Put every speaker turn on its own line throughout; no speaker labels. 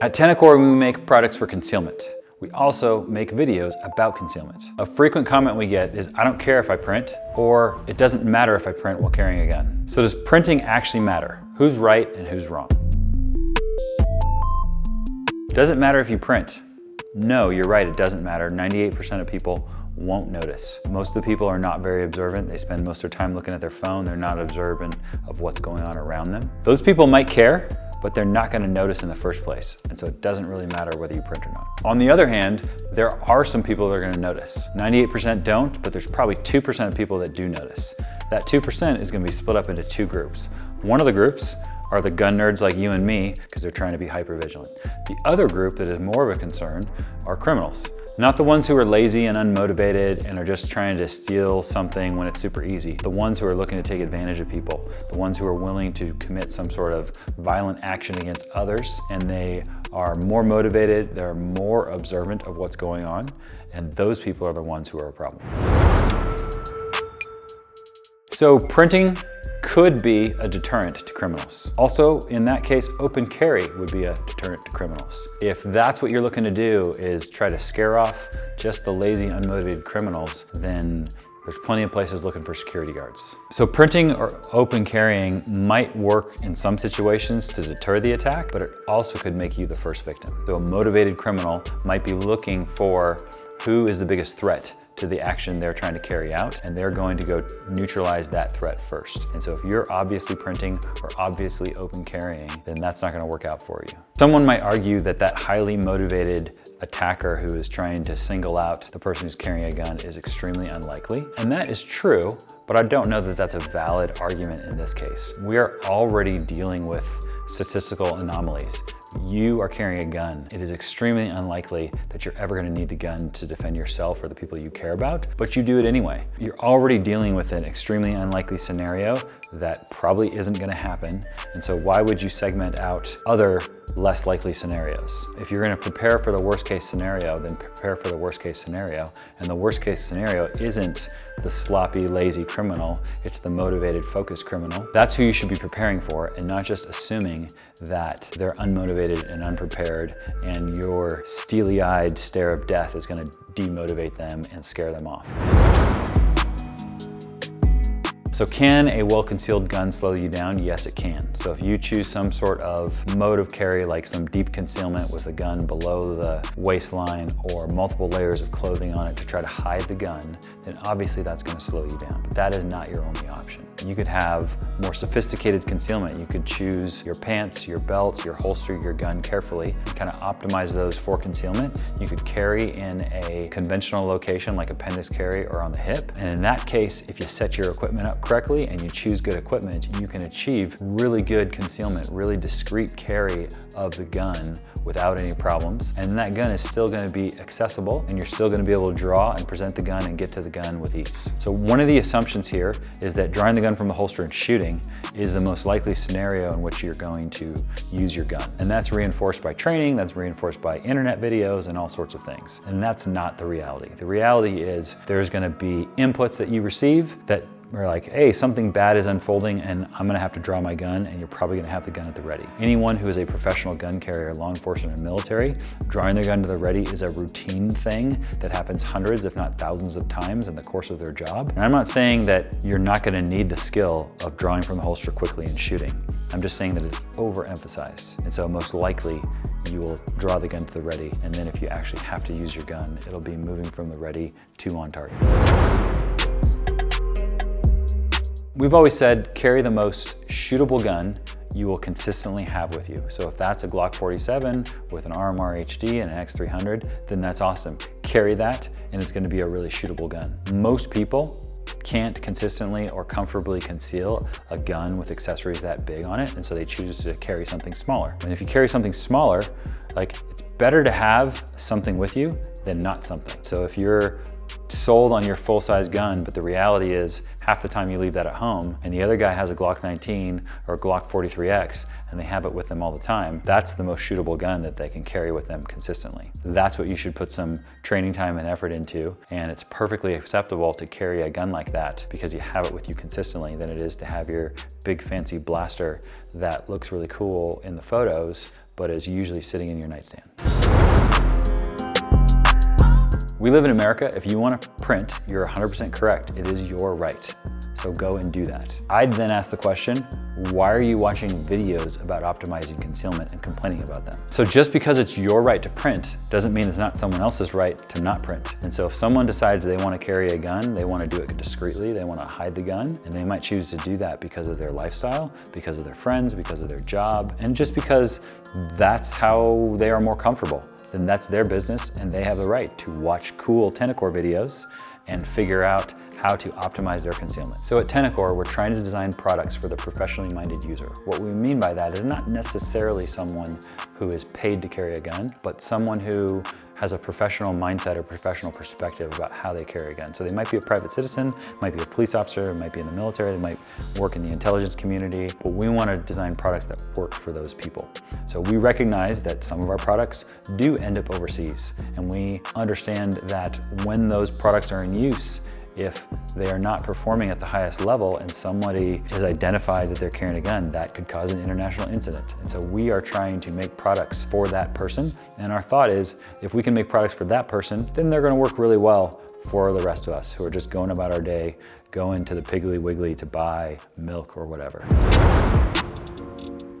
At Tenacor, we make products for concealment. We also make videos about concealment. A frequent comment we get is, I don't care if I print, or it doesn't matter if I print while carrying a gun. So does printing actually matter? Who's right and who's wrong? Does it matter if you print? No, you're right, it doesn't matter. 98% of people won't notice. Most of the people are not very observant. They spend most of their time looking at their phone. They're not observant of what's going on around them. Those people might care, but they're not gonna notice in the first place. And so it doesn't really matter whether you print or not. On the other hand, there are some people that are gonna notice. 98% don't, but there's probably 2% of people that do notice. That 2% is gonna be split up into two groups. One of the groups are the gun nerds like you and me, because they're trying to be hyper vigilant. The other group that is more of a concern are criminals. Not the ones who are lazy and unmotivated and are just trying to steal something when it's super easy. The ones who are looking to take advantage of people. The ones who are willing to commit some sort of violent action against others, and they are more motivated, they're more observant of what's going on, and those people are the ones who are a problem. So printing could be a deterrent to criminals. Also, in that case, open carry would be a deterrent to criminals. If that's what you're looking to do is try to scare off just the lazy, unmotivated criminals, then there's plenty of places looking for security guards. So printing or open carrying might work in some situations to deter the attack, but it also could make you the first victim. So a motivated criminal might be looking for who is the biggest threat to the action they're trying to carry out, and they're going to go neutralize that threat first. And so if you're obviously printing or obviously open carrying, then that's not gonna work out for you. Someone might argue that that highly motivated attacker who is trying to single out the person who's carrying a gun is extremely unlikely. And that is true, but I don't know that that's a valid argument in this case. We are already dealing with statistical anomalies. You are carrying a gun. It is extremely unlikely that you're ever gonna need the gun to defend yourself or the people you care about, but you do it anyway. You're already dealing with an extremely unlikely scenario that probably isn't gonna happen, and so why would you segment out other less likely scenarios? If you're gonna prepare for the worst case scenario, then prepare for the worst case scenario, and the worst case scenario isn't the sloppy, lazy criminal, it's the motivated, focused criminal. That's who you should be preparing for, and not just assuming that they're unmotivated and unprepared, and your steely-eyed stare of death is gonna demotivate them and scare them off. So can a well-concealed gun slow you down? Yes, it can. So if you choose some sort of mode of carry, like some deep concealment with a gun below the waistline or multiple layers of clothing on it to try to hide the gun, then obviously that's gonna slow you down. But that is not your only option. You could have more sophisticated concealment. You could choose your pants, your belt, your holster, your gun carefully, and kind of optimize those for concealment. You could carry in a conventional location like appendix carry or on the hip. And in that case, if you set your equipment up correctly and you choose good equipment, you can achieve really good concealment, really discreet carry of the gun without any problems. And that gun is still gonna be accessible, and you're still gonna be able to draw and present the gun and get to the gun with ease. So one of the assumptions here is that drawing the gun from the holster and shooting is the most likely scenario in which you're going to use your gun. And that's reinforced by training, that's reinforced by internet videos and all sorts of things. And that's not the reality. The reality is there's gonna be inputs that you receive that are like, hey, something bad is unfolding and I'm gonna have to draw my gun, and you're probably gonna have the gun at the ready. Anyone who is a professional gun carrier, law enforcement and military, drawing their gun to the ready is a routine thing that happens hundreds, if not thousands of times in the course of their job. And I'm not saying that you're not gonna need the skill of drawing from the holster quickly and shooting. I'm just saying that it's overemphasized. And so most likely you will draw the gun to the ready, and then if you actually have to use your gun, it'll be moving from the ready to on target. We've always said carry the most shootable gun you will consistently have with you. So if that's a Glock 47 with an RMR HD and an X300, then that's awesome. Carry that, and it's gonna be a really shootable gun. Most people can't consistently or comfortably conceal a gun with accessories that big on it, and so they choose to carry something smaller. And if you carry something smaller, like, it's better to have something with you than not something. So if you're sold on your full-size gun, but the reality is half the time you leave that at home and the other guy has a Glock 19 or a Glock 43X and they have it with them all the time, that's the most shootable gun that they can carry with them consistently. That's what you should put some training time and effort into, and it's perfectly acceptable to carry a gun like that because you have it with you consistently than it is to have your big fancy blaster that looks really cool in the photos, but is usually sitting in your nightstand. We live in America. If you want to print, you're 100% correct. It is your right. So go and do that. I'd then ask the question, why are you watching videos about optimizing concealment and complaining about them? So just because it's your right to print doesn't mean it's not someone else's right to not print. And so if someone decides they want to carry a gun, they want to do it discreetly, they want to hide the gun, and they might choose to do that because of their lifestyle, because of their friends, because of their job, and just because that's how they are more comfortable, then that's their business and they have the right to watch cool Tenacore videos and figure out how to optimize their concealment. So at Tenacore, we're trying to design products for the professionally minded user. What we mean by that is not necessarily someone who is paid to carry a gun, but someone who has a professional mindset or professional perspective about how they carry a gun. So they might be a private citizen, might be a police officer, might be in the military, they might work in the intelligence community, but we want to design products that work for those people. So we recognize that some of our products do end up overseas, and we understand that when those products are in use, if they are not performing at the highest level and somebody is identified that they're carrying a gun, that could cause an international incident. And so we are trying to make products for that person. And our thought is, if we can make products for that person, then they're gonna work really well for the rest of us who are just going about our day, going to the Piggly Wiggly to buy milk or whatever.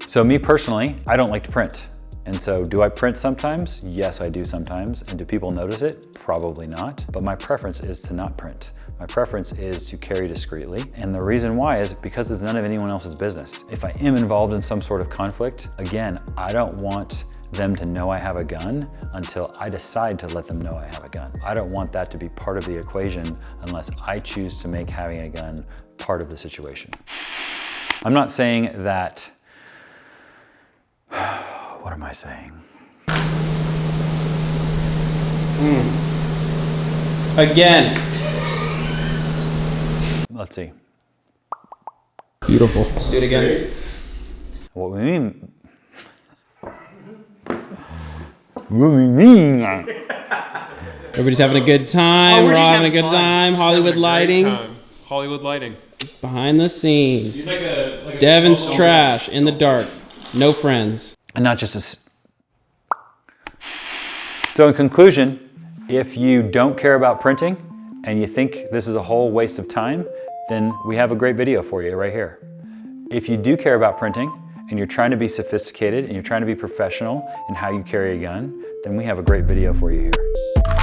So me personally, I don't like to print. And so do I print sometimes? Yes, I do sometimes. And do people notice it? Probably not. But my preference is to not print. My preference is to carry discreetly. And the reason why is because it's none of anyone else's business. If I am involved in some sort of conflict, again, I don't want them to know I have a gun until I decide to let them know I have a gun. I don't want that to be part of the equation unless I choose to make having a gun part of the situation. I'm not saying that, what am I saying?
Again.
Let's see.
Beautiful. Let's do it again.
What we mean. What we mean.
Everybody's having a good time. We're all having a good time. Hollywood lighting.
Hollywood lighting.
Behind the scenes.
He's like a
Devin's trash in the dark. No friends.
And not just a... So in conclusion, if you don't care about printing and you think this is a whole waste of time, then we have a great video for you right here. If you do care about printing and you're trying to be sophisticated and you're trying to be professional in how you carry a gun, then we have a great video for you here.